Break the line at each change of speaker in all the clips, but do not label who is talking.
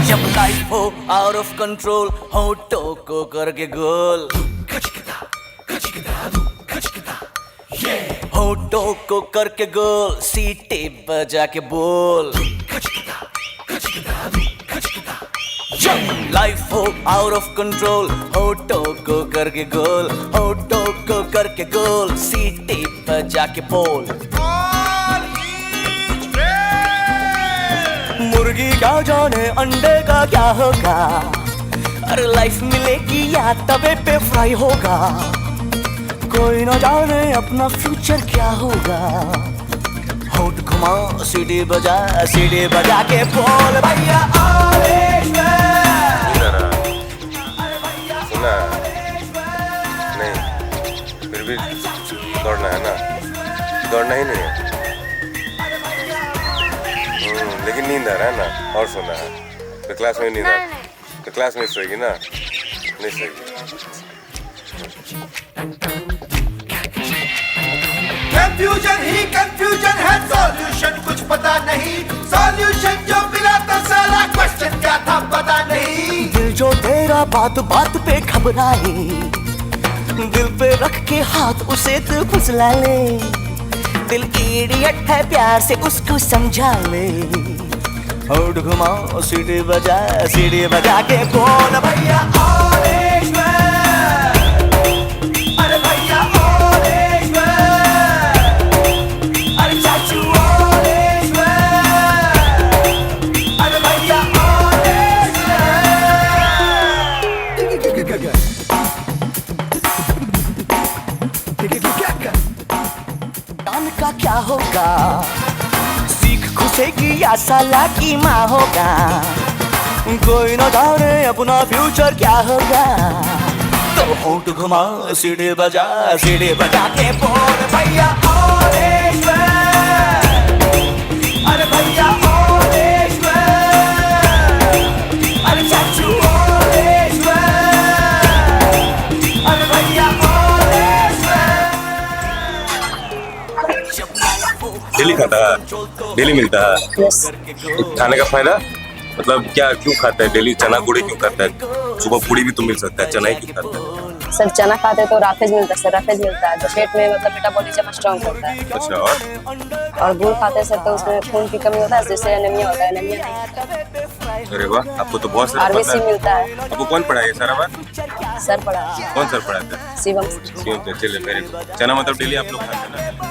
जब लाइफ हो out of control, होठों को करके गोल, होठों को करके गोल, सीटी बजा के बोल। जब लाइफ हो आउट ऑफ कंट्रोल, होठों को करके गोल, होठों को करके गोल, सीटी बजा के बोल। मुर्गी क्या जाने अंडे का क्या होगा, अरे लाइफ मिलेगी या तवे पे फ्राई होगा। कोई न जाने अपना फ्यूचर क्या होगा। होठ घुमा सीढ़ी बजा के बोल भैया
सुना नहीं, फिर भी दौड़ना है ना, दौड़ना ही नहीं है। लेकिन नींद आ रहा है ना, और सोना है तो क्लास में नींद आ, तो क्लास में सोएगी ना, नहीं सोएगी।
कंफ्यूजन ही कंफ्यूजन है, सॉल्यूशन कुछ पता नहीं। सॉल्यूशन जो मिला तो सारा क्वेश्चन क्या था पता नहीं।
दिल जो तेरा बात बात पे घबराए, दिल पे रख के हाथ उसे तू फुसला ले। दिल इडियट है प्यार से उसको समझा ले। होठ घुमा सीढ़ी बजा के बोल भैया ऑरेंज मैन, अरे भैया ऑरेंज मैन, अरे चाचू ऑरेंज मैन, अरे भैया ऑरेंज मैन। का क्या होगा, खुशेगी या साला की माँ होगा। कोई न जाने अपना फ्यूचर क्या होगा। तो होठ घुमा सीढ़ी बजा के बोल भैया ऑरेंज मैन, अरे भैया ऑरेंज मैन, अरे चाचू ऑरेंज मैन, अरे भैया ऑरेंज मैन।
डेली खाता है, डेली मिलता है। खाने का फायदा मतलब क्या, क्यों खाता है डेली? चना गुड़ी क्यों खाता है? सुबह पूड़ी भी तो मिल सकता है, चना ही क्यों खाता है?
सर चना खाते तो राफेज मिलता है सर, राफेज मिलता है जो पेट में मतलब मेटाबॉलिज्म स्ट्रांग करता है।
अच्छा,
और गुड़ खाते सर तो उसमें खून की कमी होता है, जिससे एनीमिया होता है। एनीमिया नहीं,
अरे वाह, आपको तो बहुत सारा पता
आरबीसी
है।
मिलता है।
आपको कौन पढ़ाया ये सारा बात?
सर पढ़ा,
कौन सर पढ़ाता है?
शिवम।
चलिए वेरी गुड। चना मतलब डेली आप लोग खाते हैं ना?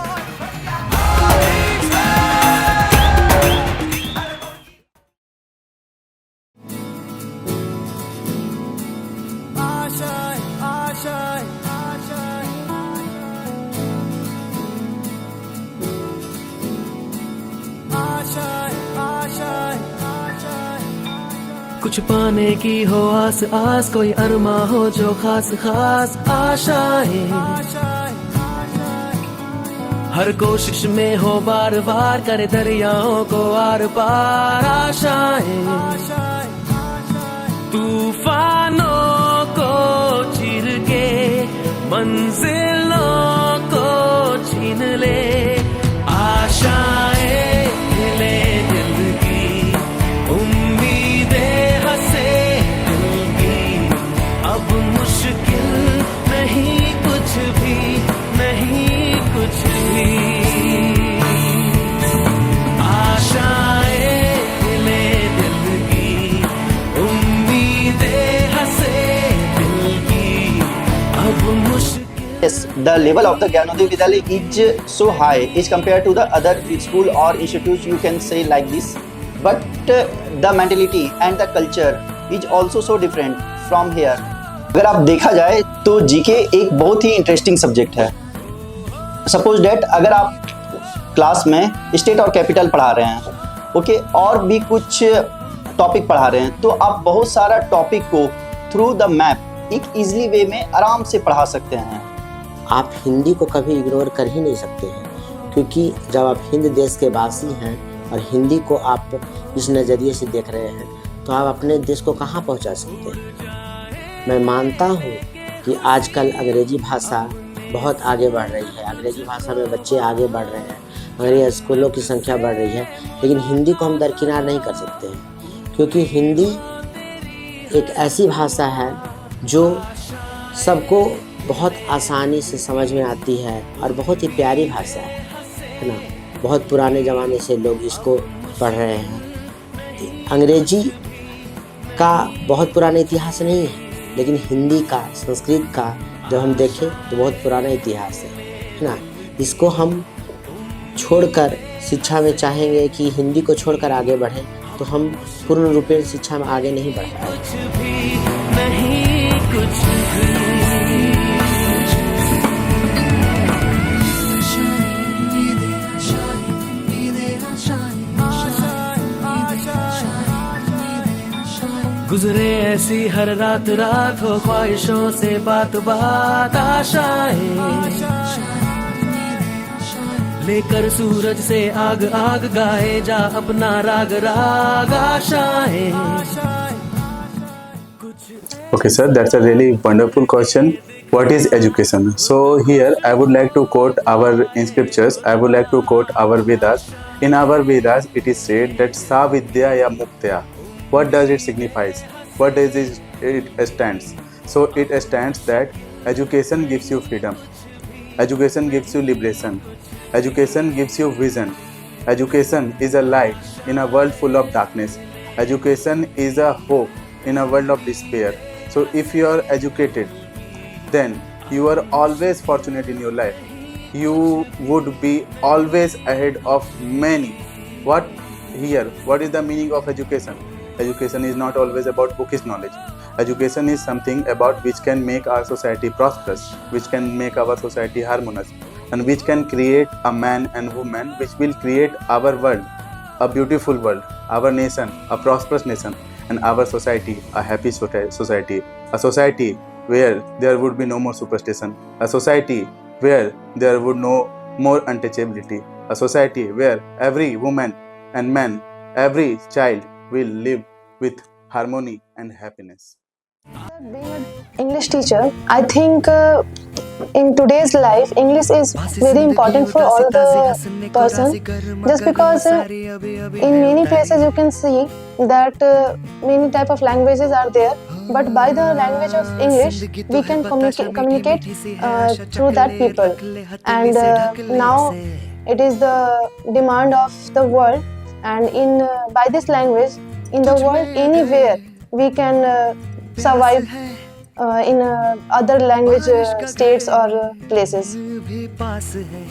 कुछ पाने की हो आस आस, कोई अरमा हो जो खास खास आशाएं। हर कोशिश में हो बार बार, करे दरियाओं को आर पार आशाएं। तूफानों को चीर के मंजिलों को छीन ले आशाएं। हिले दिल की उम्मीदें, हंसे दिल की अब मुश्किल नहीं कुछ भी, नहीं कुछ भी। आशाएं हिले दिल की उम्मीदें, हंसे दिल की अब मुश्किल।
Yes, the level of the Gyanodaya Vidyalaya is so high is compared to the other school or institutes. You can say like this. but the mentality and the culture is also so different from here. अगर आप देखा जाए तो GK एक बहुत ही interesting subject है. Suppose date अगर आप क्लास में स्टेट और कैपिटल पढ़ा रहे हैं, ओके, और भी कुछ टॉपिक पढ़ा रहे हैं, तो आप बहुत सारा टॉपिक को थ्रू द मैप एक इजीली वे में आराम से पढ़ा सकते हैं.
आप हिंदी को कभी इग्नोर कर ही नहीं सकते हैं, क्योंकि जब आप हिंद देश के वासी हैं और हिंदी को आप इस नज़रिए से देख रहे हैं तो आप अपने देश को कहाँ पहुँचा सकते हैं. मैं मानता हूँ कि आजकल अंग्रेजी भाषा बहुत आगे बढ़ रही है, अंग्रेजी भाषा में बच्चे आगे बढ़ रहे हैं, अंग्रेजी स्कूलों की संख्या बढ़ रही है, लेकिन हिंदी को हम दरकिनार नहीं कर सकते हैं, क्योंकि हिंदी एक ऐसी भाषा है जो सबको बहुत आसानी से समझ में आती है और बहुत ही प्यारी भाषा है ना. बहुत पुराने ज़माने से लोग इसको पढ़ रहे हैं. अंग्रेजी का बहुत पुराना इतिहास नहीं है, लेकिन हिंदी का, संस्कृत का जब हम देखें तो बहुत पुराना इतिहास है ना. इसको हम छोड़कर शिक्षा में चाहेंगे कि हिंदी को छोड़कर आगे बढ़ें तो हम पूर्ण रूप से शिक्षा में आगे नहीं बढ़ पाएंगे.
गुजरे ऐसी हर रात रात हो ख्वाहिशों से बात बात आशाएं लेकर सूरज से आग आग गाए जा अपना राग राग आशाएं.
Okay, sir, that's a really wonderful question. What is education? So here I would like to quote our in scriptures. I would like to quote our Vedas. In our Vedas, it is said that Sa Vidya Ya Muktya. What does it signify? What does it stands? So it stands that education gives you freedom. Education gives you liberation. Education gives you vision. Education is a light in a world full of darkness. Education is a hope in a world of despair. So if you are educated, then you are always fortunate in your life. You would be always ahead of many. What is the meaning of education? Education is not always about bookish knowledge. Education is something about which can make our society prosperous, which can make our society harmonious, and which can create a man and woman which will create our world, a beautiful world, our nation, a prosperous nation, and our society, a happy society, a society where there would be no more superstition, a society where there would no more untouchability, a society where every woman and man, every child will live with harmony and happiness.
Being an English teacher, I think in today's life, English is very important for all the person. Just because in many places you can see that many type of languages are there, but by the language of English, we can communicate through that people. And now it is the demand of the world, and in by this language, in the world anywhere we can survive in other language states or places.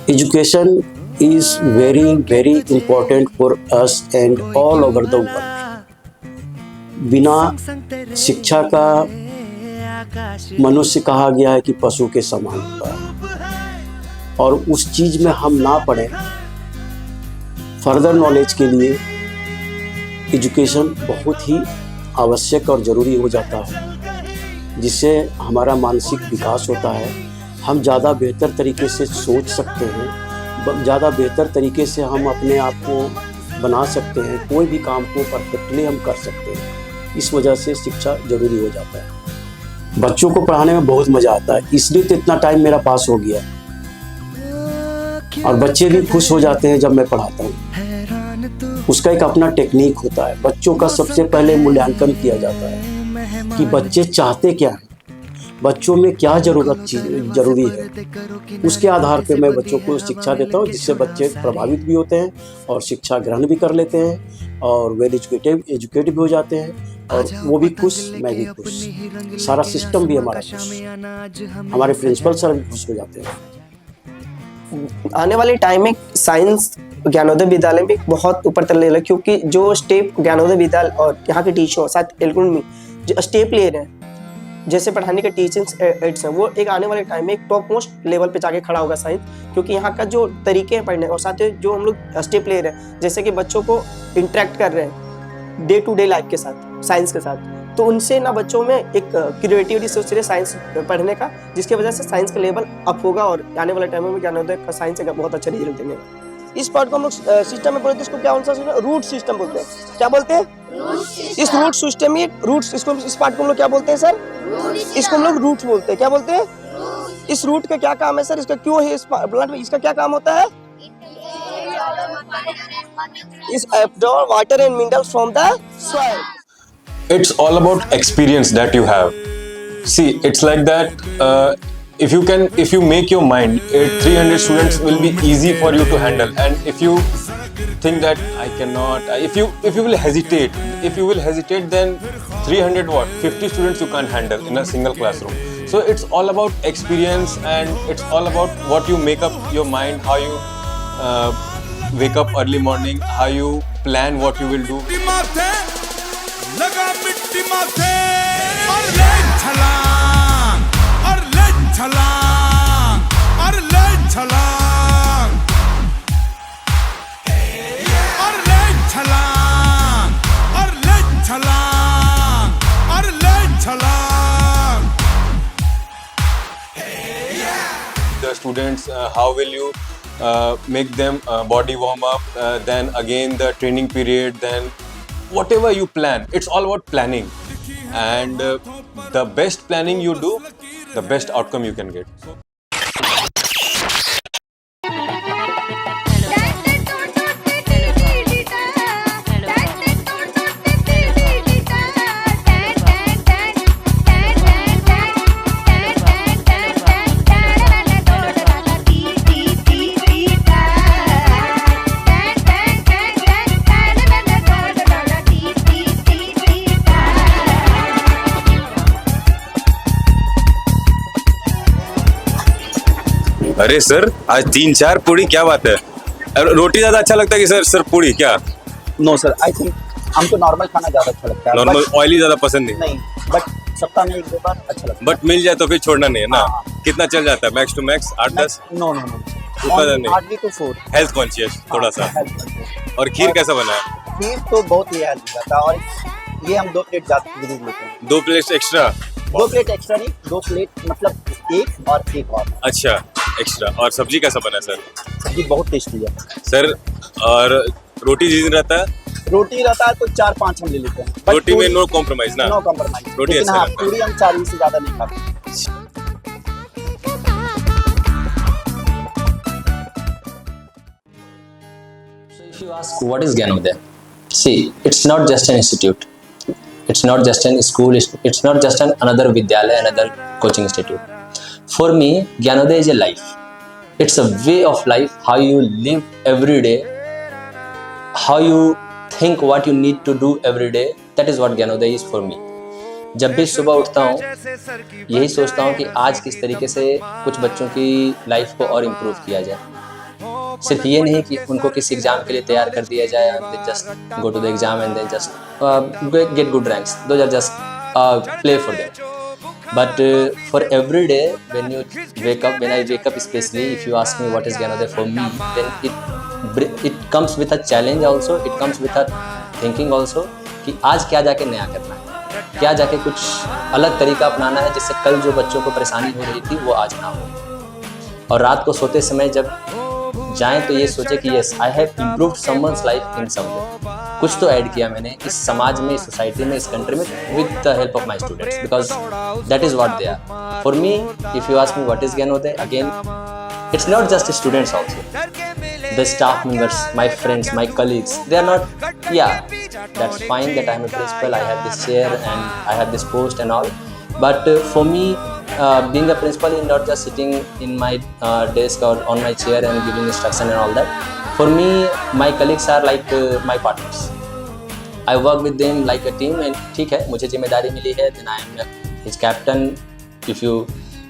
Education is very, very important for us and all over the world. बिना शिक्षा का मनुष्य कहा गया है कि पशु के समान होता है, और उस चीज में हम ना पढ़े, फर्दर नॉलेज के लिए एजुकेशन बहुत ही आवश्यक और ज़रूरी हो जाता है, जिससे हमारा मानसिक विकास होता है. हम ज़्यादा बेहतर तरीके से सोच सकते हैं, ज़्यादा बेहतर तरीके से हम अपने आप को बना सकते हैं, कोई भी काम को परफेक्टली हम कर सकते हैं. इस वजह से शिक्षा ज़रूरी हो जाता है. बच्चों को पढ़ाने में बहुत मज़ा आता है, इसलिए तो इतना टाइम मेरा पास हो गया, और बच्चे भी खुश हो जाते हैं जब मैं पढ़ाता हूँ. उसका एक अपना टेक्निक होता है. बच्चों का सबसे पहले मूल्यांकन किया जाता है कि बच्चे चाहते क्या हैं, बच्चों में क्या जरूरी है. उसके आधार पे मैं बच्चों को शिक्षा देता हूँ, जिससे बच्चे प्रभावित भी होते हैं और शिक्षा ग्रहण भी कर लेते हैं और वेल एजुकेटेड भी हो जाते हैं, और वो भी खुश, मैं भी खुश, सारा सिस्टम भी हमारा खुश, हमारे प्रिंसिपल सर भी खुश हो जाते हैं.
आने वाले टाइम में साइंस ज्ञानोदय विद्यालय में बहुत ऊपर तक ले रहा है, क्योंकि जो स्टेप ज्ञानोदय विद्यालय और यहाँ के टीचर साथ एल्गोरिथम में जो स्टेप ले रहे हैं, जैसे पढ़ाने के टीचिंग एड्स हैं, वो एक आने वाले टाइम में एक टॉप मोस्ट लेवल पे जाके खड़ा होगा साइंस, क्योंकि यहाँ का जो तरीके हैं पढ़ने और साथ ही जो हम लोग स्टेप ले रहे हैं, जैसे कि बच्चों को इंटरेक्ट कर रहे हैं डे टू डे लाइफ के साथ, साइंस के साथ, तो उनसे ना बच्चों में एक क्रिएटिविटी सोच रहे साइंस पढ़ने का, जिसकी वजह से साइंस का लेवल अप होगा और आने वाले टाइम में ज्ञानोदय का साइंस का बहुत अच्छा रिजल्ट देंगे। इस पार्ट को हम लोग सिस्टम में बोलते हैं, इसको क्या रूट सिस्टम बोलते हैं। क्या बोलते हैं? इस रूट सिस्टम में रूट्स, इसको इस पार्ट को हम लोग क्या बोलते हैं सर? इसको हम लोग रूट्स बोलते हैं। क्या बोलते हैं? इस रूट का क्या काम है सर? इसका क्यों है? इस प्लांट में इसका क्या काम होता है? इस absorb water and minerals from the soil.
It's all about experience that you have. See, it's like that. If you make your mind, 300 students will be easy for you to handle. And if you think that I cannot, if you will hesitate, then 300 what? 50 students you can't handle in a single classroom. So it's all about experience, and it's all about what you make up your mind, how you wake up early morning, how you plan what you will do.
लगा मिट्टी माथे और ले छलांग और ले छलांग और ले छलांग और ले छलांग और ले छलांग और ले छलांग।
The students, how will you make them body warm up, then again the training period, then whatever you plan, it's all about planning, and the best planning you do, the best outcome you can get. अरे sir, आज 3-4 पूड़ी, क्या बात है? रोटी ज्यादा अच्छा लगता है कि सर पूड़ी? क्या?
नो सर, आई थिंक हमको नॉर्मल खाना ज्यादा अच्छा लगता है।
नॉर्मल ऑयली ज्यादा पसंद नहीं,
बट सप्ताह में 1-2 बार अच्छा लगता है।
बट मिल जाए तो फिर छोड़ना नहीं है ना? कितना चल जाता है? Max to max 8-10?
नो
ऊपर नहीं,
8 to 4।
हेल्थ कॉन्शियस थोड़ा सा। और खीर कैसा बना है?
खीर तो बहुत ही हेल्दी जाता है, और ये हम 2 प्लेट ज्यादा जरूर लेते हैं।
2 प्लेट एक्स्ट्रा?
2 प्लेट एक्स्ट्रा नहीं, 2 प्लेट मतलब एक और।
अच्छा, एक्स्ट्रा। और सब्जी कैसा बना है सर?
सब्जी बहुत टेस्टी है
सर। और रोटी जिस दिन रहता है?
रोटी रहता है तो 4-5 हम ले लेते हैं।
रोटी में नो कॉम्प्रोमाइज ना?
No compromise.
रोटी
लेकिन
अच्छा
हाँ,
लगता है।
पूरी हम 4 से ज्यादा नहीं खाते।
If you ask what is Gyanodaya, see, it's not just an institute, it's not just an school, it's not just another Vidyalaya, another coaching institute. For me, Gyanodaya is a life. It's a way of life, how you live every day, how you think what you need to do every day. That is what Gyanodaya is for me. जब भी सुबह उठता हूँ, यही सोचता हूँ कि आज किस तरीके से कुछ बच्चों की लाइफ को और इम्प्रूव किया जाए। सिर्फ ये नहीं कि उनको किसी एग्जाम के लिए तैयार कर दिया जाए, they just go to the exam and then just get good ranks. Those are just play for them. But for every day when you wake up, when I wake up especially, if you ask me what is Gyanodaya for me, then it comes with a challenge also, it comes with a thinking also कि आज क्या जाके नया करना है, क्या जाके कुछ अलग तरीका अपनाना है जिससे कल जो बच्चों को परेशानी हो रही थी वो आज ना हो। और रात को सोते समय जब जाएं तो ये सोचे कि yes, I have improved someone's life in some way. कुछ तो ऐड किया मैंने इस समाज में, इस सोसाइटी में, इस कंट्री में, with the help of my students, because that is what they are for me. If you ask me what is Gyanodaya, again it's not just students also, the staff members, my friends, my colleagues, they are not, yeah, that's fine that I'm a principal, I have this chair and I have this post and all, but for me being a principal is not just sitting in my desk or on my chair and giving instruction and all that. For me, my colleagues are like my partners. I work with them like a team, and ठीक है, मुझे जिम्मेदारी मिली है, then I am his captain. If you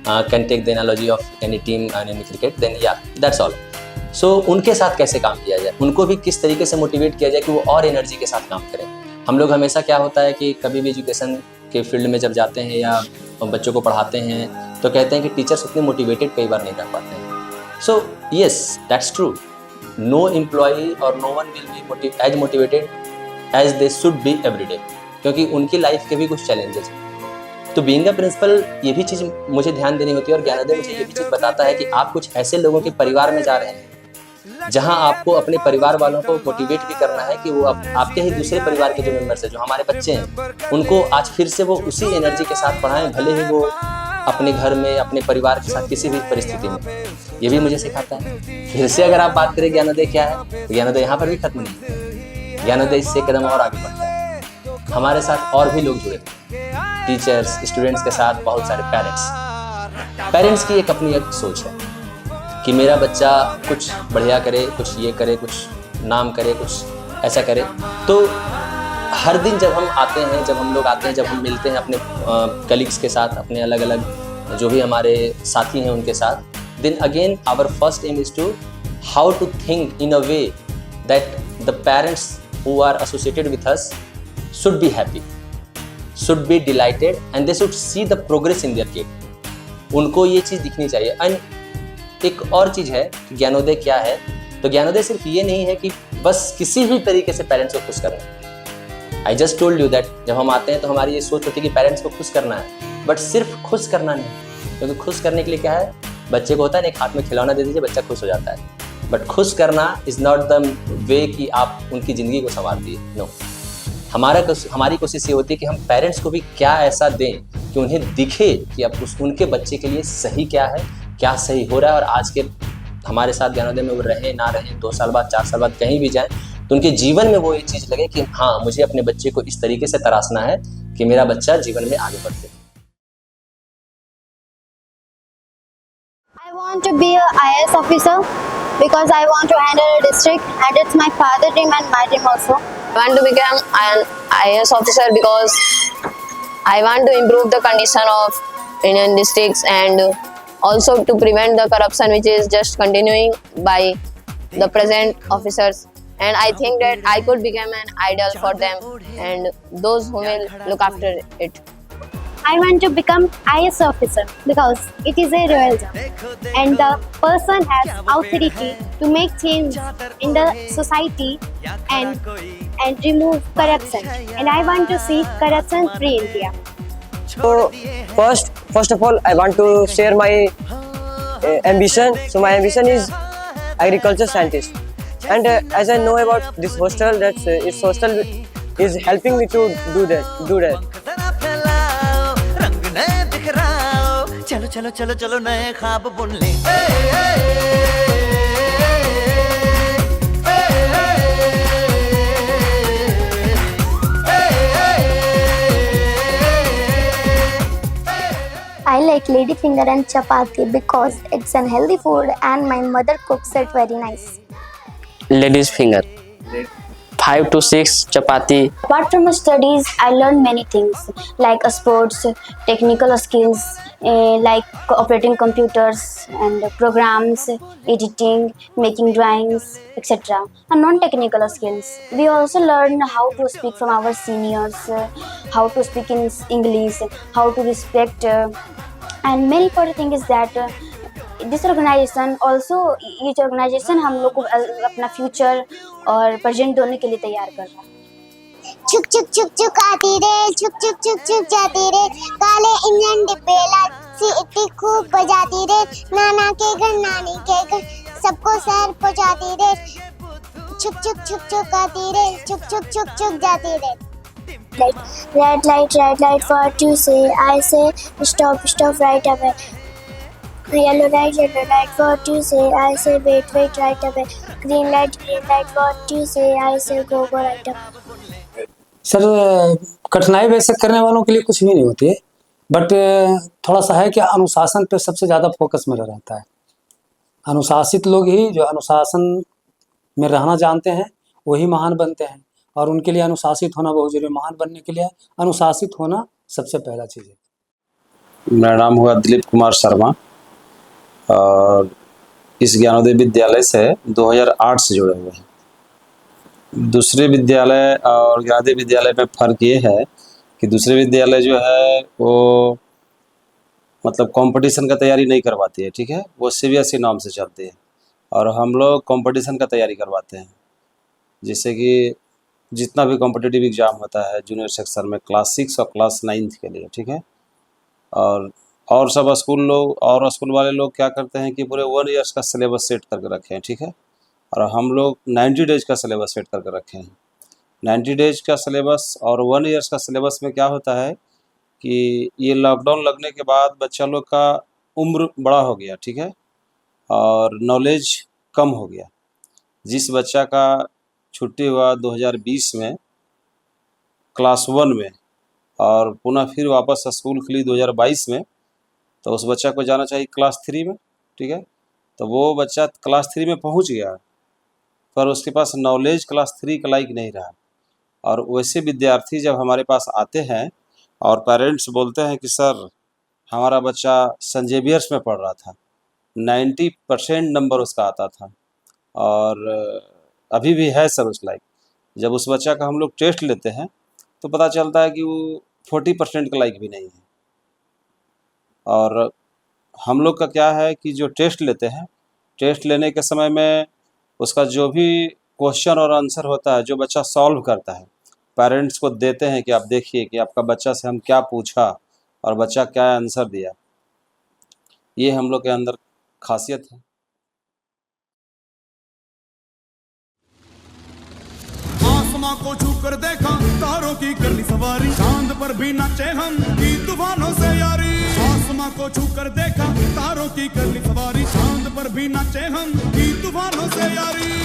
can take the analogy of any team and any cricket, then yeah that's all. So उनके साथ कैसे काम किया जाए, उनको भी किस तरीके से मोटिवेट किया जाए कि वो और एनर्जी के साथ काम करें। हम लोग हमेशा क्या होता है कि कभी भी एजुकेशन के फील्ड में जब जाते हैं या बच्चों को पढ़ाते हैं तो कहते हैं कि टीचर्स उतने मोटिवेटेड कई बार नहीं रह पाते हैं। So yes, that's true, no employee और no one will be as motivated as they should be every day, क्योंकि उनकी लाइफ के भी कुछ चैलेंजेस हैं। तो बीइंग अ प्रिंसिपल ये भी चीज़ मुझे ध्यान देनी होती है, और ज्ञानोदय मुझे ये भी चीज़ बताता है कि आप कुछ ऐसे लोगों के परिवार में जा रहे हैं जहां आपको अपने परिवार वालों को मोटिवेट भी करना है कि वो आपके ही दूसरे परिवार के जो मेंबर्स हैं, जो हमारे बच्चे हैं, उनको आज फिर से वो उसी एनर्जी के साथ पढ़ाएं, भले ही वो अपने घर में अपने परिवार के साथ किसी भी परिस्थिति में। ये भी मुझे सिखाता है। फिर से अगर आप बात करें ज्ञानोदय क्या है, तो ज्ञानोदय यहाँ पर भी खत्म नहीं है। ज्ञानोदय इससे कदम और आगे बढ़ता है। हमारे साथ और भी लोग जुड़े, टीचर्स, स्टूडेंट्स के साथ बहुत सारे पेरेंट्स की एक अपनी एक सोच है कि मेरा बच्चा कुछ बढ़िया करे, कुछ ये करे, कुछ नाम करे, कुछ ऐसा करे। तो हर दिन जब हम आते हैं, जब हम लोग आते हैं, जब हम मिलते हैं अपने कलीग्स के साथ, अपने अलग अलग जो भी हमारे साथी हैं उनके साथ, then again our first aim is to how to think in a way that the parents who are associated with us should be happy, should be delighted and they should see the progress in their kid. उनको ये चीज़ दिखनी चाहिए। And एक और चीज़ है, ज्ञानोदय क्या है, तो ज्ञानोदय सिर्फ ये नहीं है कि बस किसी भी तरीके से पेरेंट्स को खुश करना। I just told you that जब हम आते हैं तो हमारी ये सोच होती है कि पेरेंट्स को खुश करना है, बट सिर्फ खुश करना नहीं, क्योंकि खुश करने के लिए क्या है, बच्चे को होता है ना, एक हाथ में खिलौना दे दीजिए बच्चा खुश हो जाता है, बट खुश करना इज़ नॉट द वे कि आप उनकी ज़िंदगी को संवार दिए। नो, हमारी कोशिश ये होती है कि हम पेरेंट्स को भी क्या ऐसा दें कि उन्हें दिखे कि अब उनके बच्चे के लिए सही क्या है, क्या सही हो रहा है। और आज के हमारे साथ ज्ञानोदय में वो रहें ना रहें, 2 साल बाद 4 साल बाद कहीं भी जाएं, तो उनके जीवन में वो ये चीज़ लगे कि हाँ, मुझे अपने बच्चे को इस तरीके से तराशना है कि मेरा बच्चा जीवन में आगे बढ़े।
I want to be a IAS officer because I want to handle a district, and it's my father dream and my dream also. I want to become an IAS officer because I want to improve the condition of Indian districts and also to prevent the corruption which is just continuing by the present officers. And I think that I could become an idol for them and those who will look after it.
I want to become IAS officer because it is a royal job and the person has authority to make change in the society and remove corruption, and I want to see corruption free India.
So first of all I want to share my ambition. So my ambition is agriculture scientist, and as I know about this hostel, that its hostel is helping me to do that.
चलो चलो चलो चलो नए ख्वाब बुन ले।
I like lady finger and chapati because it's an healthy food and my mother cooks it very nice.
Ladies finger, 5 to 6 chapati.
Apart from studies, I learned many things like sports, technical skills, like operating computers and programs, editing, making drawings, etc. And non-technical skills. We also learn how to speak from our seniors, how to speak in English, how to respect, and many important thing is that this organization also, ये जो organization हम लोग को अपना future और present दोनों के लिए तैयार कर रहा है।
छुक छुक छुक छुक आती रे, छुक छुक छुक छुक जाती रे, काले इंजन डिब्बे लाल सी इतनी खूब बजाती रे, नाना के घर नानी के घर सबको शहर पहुंचाती रे, छुक छुक छुक छुक आती रे, छुक छुक छुक छुक जाती रे। Red light, what you say? I say stop right away. Yellow light, what you say? I say wait right away. Green light, what you say? I say go right away.
Sir, कठिनाई वैसे करने वालों के लिए कुछ भी नहीं होती है, बट थोड़ा सा है कि अनुशासन पे सबसे ज़्यादा फोकस मेरा रहता है। अनुशासित लोग ही जो अनुशासन में रहना जानते हैं वही महान बनते हैं, और उनके लिए अनुशासित होना बहुत जरूरी है। महान बनने के लिए अनुशासित होना सबसे पहला चीज़ है।
मेरा नाम हुआ दिलीप कुमार शर्मा और इस ज्ञानोदय विद्यालय से 2008 से जुड़े हुए हैं। दूसरे विद्यालय और ज्ञानोदय विद्यालय में फ़र्क ये है कि दूसरे विद्यालय जो है वो मतलब कंपटीशन का तैयारी नहीं करवाती है, ठीक है, वो सीबीएसई नॉर्म से चलती है और हम लोग कंपटीशन का तैयारी करवाते हैं, जिससे कि जितना भी कॉम्पिटिटिव एग्ज़ाम होता है जूनियर सेक्शन में क्लास 6 और क्लास 9 के लिए, ठीक है। और सब स्कूल वाले लोग क्या करते हैं कि पूरे 1 ईयर्स का सिलेबस सेट करके रखे हैं, ठीक है, और हम लोग 90 डेज का सिलेबस सेट करके रखे हैं। 90 डेज का सिलेबस और 1 ईयर्स का सिलेबस में क्या होता है कि ये लॉकडाउन लगने के बाद बच्चा लोग का उम्र बड़ा हो गया, ठीक है, और नॉलेज कम हो गया। जिस बच्चा का छुट्टी हुआ 2020 में क्लास 1 में और पुनः फिर वापस स्कूल खुली 2022 में, तो उस बच्चा को जाना चाहिए क्लास 3 में, ठीक है। तो वो बच्चा क्लास 3 में पहुंच गया पर उसके पास नॉलेज क्लास 3 के लायक नहीं रहा। और वैसे विद्यार्थी जब हमारे पास आते हैं और पेरेंट्स बोलते हैं कि सर हमारा बच्चा सेंट जेवियर्स में पढ़ रहा था, 90% नंबर उसका आता था और अभी भी है सर उस लायक, जब उस बच्चा का हम लोग टेस्ट लेते हैं तो पता चलता है कि वो 40% के लायक भी नहीं है। और हम लोग का क्या है कि जो टेस्ट लेते हैं, टेस्ट लेने के समय में उसका जो भी क्वेश्चन और आंसर होता है जो बच्चा सॉल्व करता है, पेरेंट्स को देते हैं कि आप देखिए कि आपका बच्चा से हम क्या पूछा और बच्चा क्या आंसर दिया। ये हम लोग के अंदर खासियत है।
आसमां को छूकर देखा तारों की कर ली सवारी, चांद पर भी नाचे हम की तूफानों से यारी। आसमां को छूकर देखा तारों की कर ली सवारी, चांद पर भी नाचे हम की तूफानों से यारी।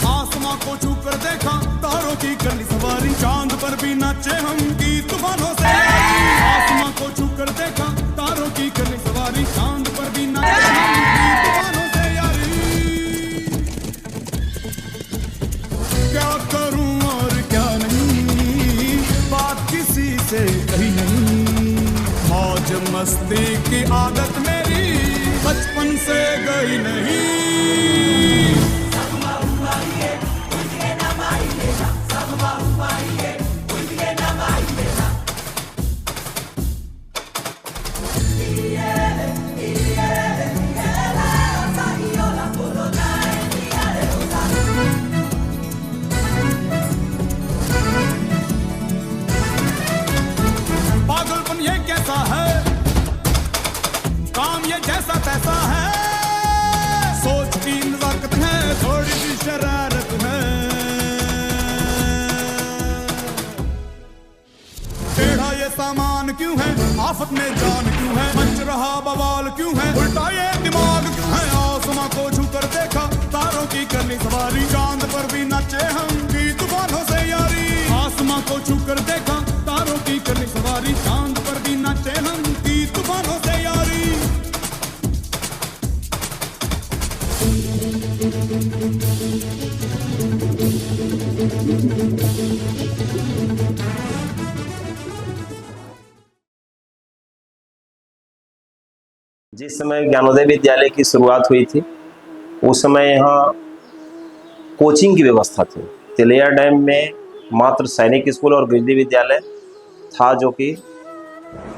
आसमां को छूकर देखा तारों की कर ली सवारी, चांद पर भी नाचे हम की तूफानों से यारी। आसमां को छूकर देखा तारों की कर ली सवारी, चांद पर भी नाचे हम की तूफानों से यारी। क्या करूं और क्या नहीं, बात किसी से कही नहीं, मौज मस्ती की आदत मेरी बचपन से गई नहीं। पागलपन ये कैसा है, काम ये जैसा तैसा है, सोच की नजाकत है, थोड़ी सी शरारत है। टेढ़ा ये सामान क्यों है, आफत में जान क्यों है, मच रहा बवाल क्यों है, उल्टा ये दिमाग क्यों है। आसमां को छूकर देखा तारों की करनी सवारी, चांद पर भी नाचे हम की तूफानों से यारी। आसमां को छूकर देखा तारों की करनी सवारी, चांद पर भी नाचे हम की तूफानों से यारी।
जिस समय ज्ञानोदय विद्यालय की शुरुआत हुई थी उस समय यहाँ कोचिंग की व्यवस्था थी। तिलैया डैम में मात्र सैनिक स्कूल और गिरिडीह विद्यालय था जो कि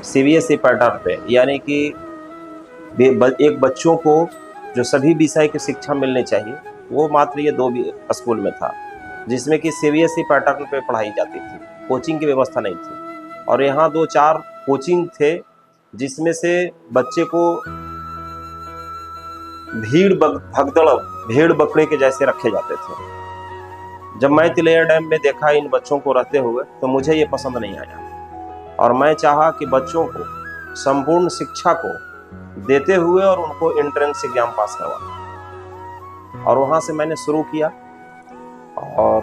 सीबीएसई पैटर्न पे, यानी कि एक बच्चों को जो सभी विषय की शिक्षा मिलनी चाहिए वो मात्र ये 2 स्कूल में था, जिसमें कि सीबीएसई पैटर्न पे पढ़ाई जाती थी, कोचिंग की व्यवस्था नहीं थी। और यहाँ 2-4 कोचिंग थे जिसमें से बच्चे को भेड़ बकरे के जैसे रखे जाते थे। जब मैं तिलैया डैम में देखा इन बच्चों को रहते हुए तो मुझे ये पसंद नहीं आया और मैं चाहा कि बच्चों को संपूर्ण शिक्षा को देते हुए और उनको एंट्रेंस एग्जाम पास करवाना, और वहाँ से मैंने शुरू किया। और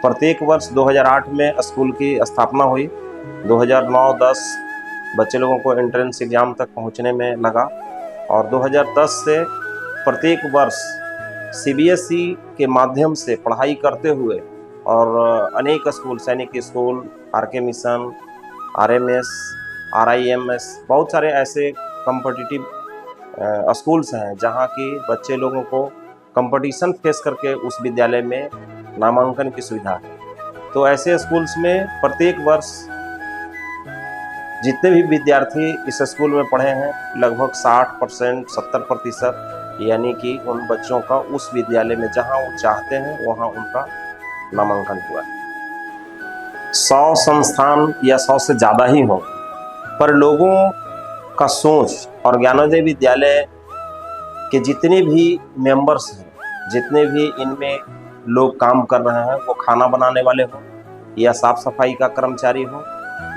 प्रत्येक वर्ष 2008 में स्कूल की स्थापना हुई, 2009, 10, बच्चे लोगों को एंट्रेंस एग्ज़ाम तक पहुंचने में लगा और 2010 से प्रत्येक वर्ष CBSE के माध्यम से पढ़ाई करते हुए और अनेक स्कूल, सैनिक school, RK mission, RMS, RIMS, बहुत सारे ऐसे कॉम्पिटिटिव स्कूल्स हैं जहां की बच्चे लोगों को कंपटीशन फेस करके उस विद्यालय में नामांकन की सुविधा है। तो ऐसे स्कूल्स में प्रत्येक वर्ष जितने भी विद्यार्थी इस स्कूल में पढ़े हैं लगभग 60%, 70%, यानी कि उन बच्चों का उस विद्यालय में जहां वो चाहते हैं वहां उनका नामांकन हुआ है। 100 संस्थान या 100 से ज़्यादा ही हो, पर लोगों का सोच और ज्ञानोदय विद्यालय के जितने भी मेंबर्स हैं, जितने भी इनमें लोग काम कर रहे हैं, वो खाना बनाने वाले हों या साफ सफाई का कर्मचारी हो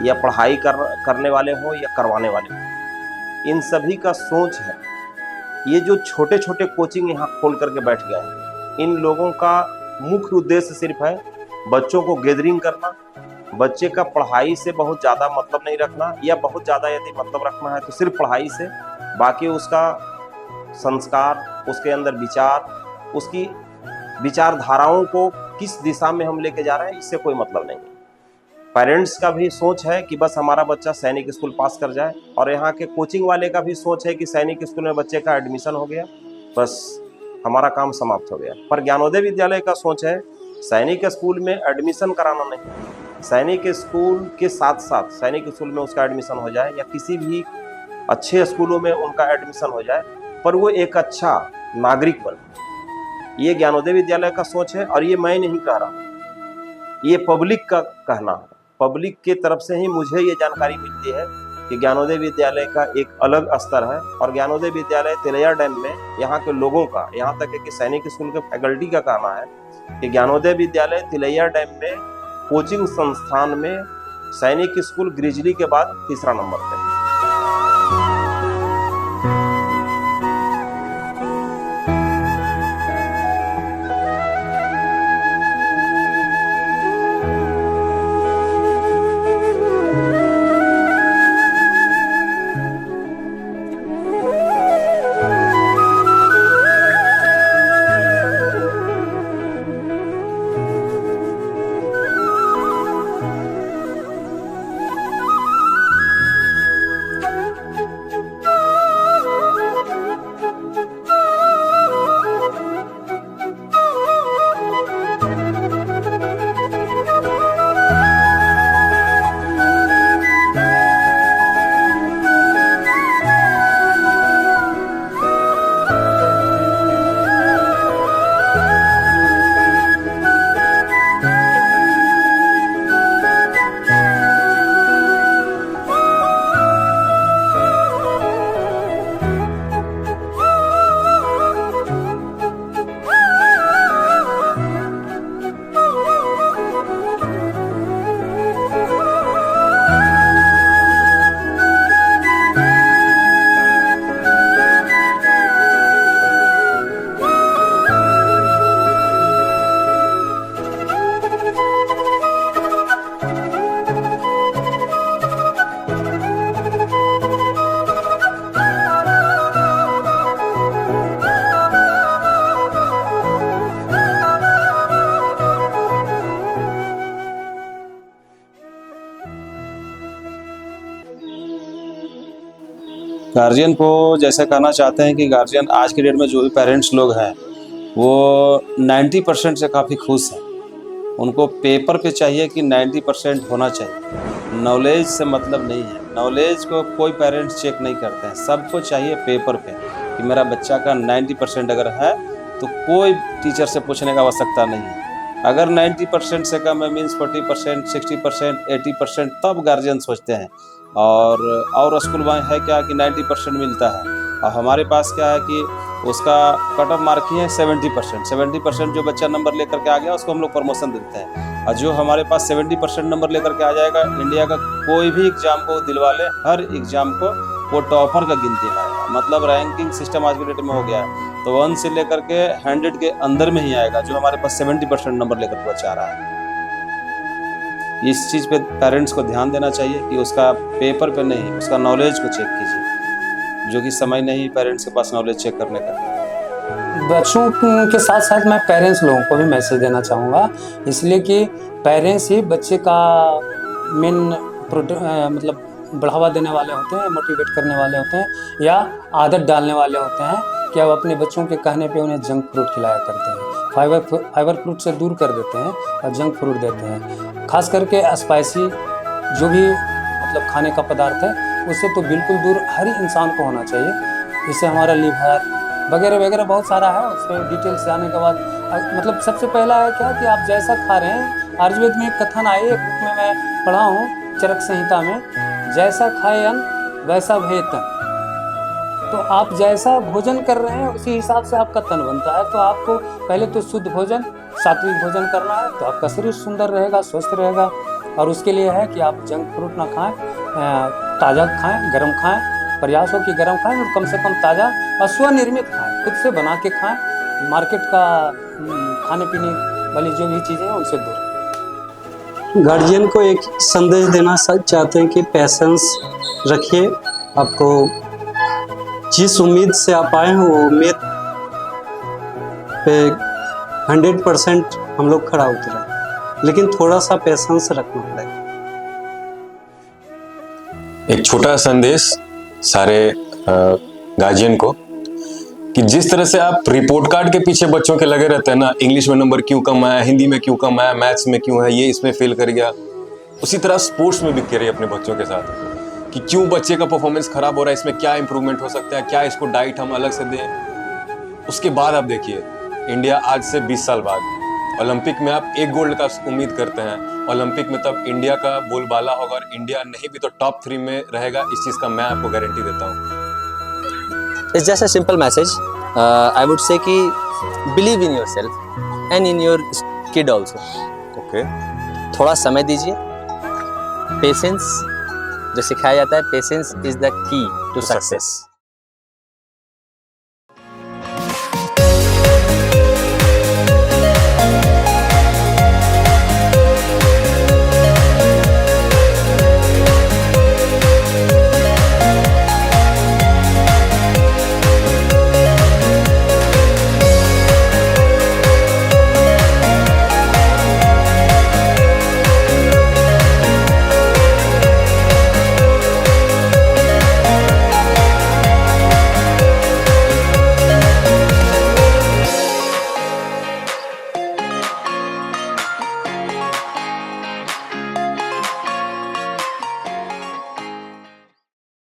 या पढ़ाई करने वाले हो या करवाने वाले हो, इन सभी का सोच है। ये जो छोटे छोटे कोचिंग यहाँ खोल करके बैठ गए हैं, इन लोगों का मुख्य उद्देश्य सिर्फ है बच्चों को गैदरिंग करना, बच्चे का पढ़ाई से बहुत ज़्यादा मतलब नहीं रखना, या बहुत ज़्यादा यदि मतलब रखना है तो सिर्फ पढ़ाई से, बाकी उसका संस्कार, उसके अंदर विचार, उसकी विचारधाराओं को किस दिशा में हम लेके जा रहे हैं, इससे कोई मतलब नहीं है। पेरेंट्स का भी सोच है कि बस हमारा बच्चा सैनिक स्कूल पास कर जाए, और यहाँ के कोचिंग वाले का भी सोच है कि सैनिक स्कूल में बच्चे का एडमिशन हो गया, बस हमारा काम समाप्त हो गया। पर ज्ञानोदय विद्यालय का सोच है सैनिक स्कूल में एडमिशन कराना नहीं, सैनिक स्कूल के साथ साथ सैनिक स्कूल में उसका एडमिशन हो जाए या किसी भी अच्छे स्कूलों में उनका एडमिशन हो जाए, पर वो एक अच्छा नागरिक बने। ये ज्ञानोदय विद्यालय का सोच है, और ये मैं नहीं कह रहा, ये पब्लिक का कहना है। पब्लिक के तरफ से ही मुझे ये जानकारी मिलती है कि ज्ञानोदय विद्यालय का एक अलग स्तर है, और ज्ञानोदय विद्यालय तिलैया डैम में यहाँ के लोगों का, यहाँ तक है कि सैनिक स्कूल के फैकल्टी का कहना है कि ज्ञानोदय विद्यालय तिलैया डैम में कोचिंग संस्थान में सैनिक स्कूल ग्रिजली के बाद तीसरा नंबर पे है।
गार्जियन को जैसे कहना चाहते हैं कि गार्जियन आज के डेट में जो भी पेरेंट्स लोग हैं वो 90% से काफ़ी खुश हैं। उनको पेपर पे चाहिए कि 90% होना चाहिए, नॉलेज से मतलब नहीं है। नॉलेज को कोई पेरेंट्स चेक नहीं करते हैं, सबको चाहिए पेपर पे कि मेरा बच्चा का 90% अगर है तो कोई टीचर से पूछने का आवश्यकता नहीं है। अगर 90% से कम है मीन्स 40%, 60%, 80%, तब गार्जियन सोचते हैं। और स्कूल में है क्या कि 90% मिलता है, और हमारे पास क्या है कि उसका कट ऑफ मार्क ही है 70%। 70% जो बच्चा नंबर लेकर के आ गया उसको हम लोग प्रमोशन देते हैं, और जो हमारे पास 70% नंबर लेकर के आ जाएगा, इंडिया का कोई भी एग्जाम को दिलवा ले, हर एग्जाम को वो टॉपर का गिनती में आएगा। मतलब रैंकिंग सिस्टम आज के डेट में हो गया है, तो 1 से लेकर के 100 के अंदर में ही आएगा जो हमारे पास 70% नंबर लेकर के बच्चा आ रहा है। इस चीज़ पे पेरेंट्स को ध्यान देना चाहिए कि उसका पेपर पे नहीं, उसका नॉलेज को चेक कीजिए, जो कि समय नहीं पेरेंट्स के पास नॉलेज चेक करने का।
बच्चों के साथ साथ मैं पेरेंट्स लोगों को भी मैसेज देना चाहूँगा, इसलिए कि पेरेंट्स ही बच्चे का मेन मतलब बढ़ावा देने वाले होते हैं, मोटिवेट करने वाले होते हैं, या आदत डालने वाले होते हैं कि अब अपने बच्चों के कहने पे उन्हें जंक फ्रूट खिलाया करते हैं, फाइबर फ्रूट से दूर कर देते हैं और जंक फ्रूट देते हैं। खास करके स्पाइसी जो भी मतलब खाने का पदार्थ है उससे तो बिल्कुल दूर हर इंसान को होना चाहिए। इससे हमारा लीवर वगैरह वगैरह बहुत सारा है, उससे डिटेल्स जाने के बाद मतलब सबसे पहला है क्या कि आप जैसा खा रहे हैं, आयुर्वेद में एक कथन आई है, में मैं पढ़ा हूँ चरक संहिता में, जैसा खाए अन्न वैसा भय तन। तो आप जैसा भोजन कर रहे हैं उसी हिसाब से आपका तन बनता है। तो आपको पहले तो शुद्ध भोजन, सात्विक भोजन करना है, तो आपका शरीर सुंदर रहेगा, स्वस्थ रहेगा। और उसके लिए है कि आप जंक फ्रूट ना खाएं, ताज़ा खाएं, गर्म खाएं, प्रयास हो कि गर्म खाएं और कम से कम ताज़ा और स्वनिर्मित खाएं, खुद से बना के खाएं। मार्केट का खाने पीने वाली जो भी चीज़ें हैं उनसे दूर।
गार्जियन को एक संदेश देना चाहते हैं कि पेशेंस रखिए। आपको जिस उम्मीद से आप आए हैं वो उम्मीद पे 100% हम लोग खड़ा उतरे, लेकिन थोड़ा सा पेशेंस रखना पड़ेगा।
एक छोटा संदेश सारे गार्जियन को कि जिस तरह से आप रिपोर्ट कार्ड के पीछे बच्चों के लगे रहते हैं ना, इंग्लिश में नंबर क्यों कम आया, हिंदी में क्यों कम आया, मैथ्स में क्यों है, ये इसमें फेल कर गया, उसी तरह स्पोर्ट्स में भी करिए अपने बच्चों के साथ कि क्यों बच्चे का परफॉर्मेंस खराब हो रहा है, इसमें क्या इंप्रूवमेंट हो सकता है, क्या इसको डाइट हम अलग से दें। उसके बाद आप देखिए इंडिया आज से 20 साल बाद ओलंपिक में आप एक गोल्ड का उम्मीद करते हैं, ओलंपिक में तब इंडिया का बोलबाला होगा और इंडिया नहीं भी तो टॉप 3 में रहेगा, इस चीज़ का मैं आपको गारंटी देता हूँ।
It's just a simple message. I would say कि believe in yourself and in your kid also.
Okay.
थोड़ा समय दीजिए। Patience जो सिखाया जाता है, patience is the key to success.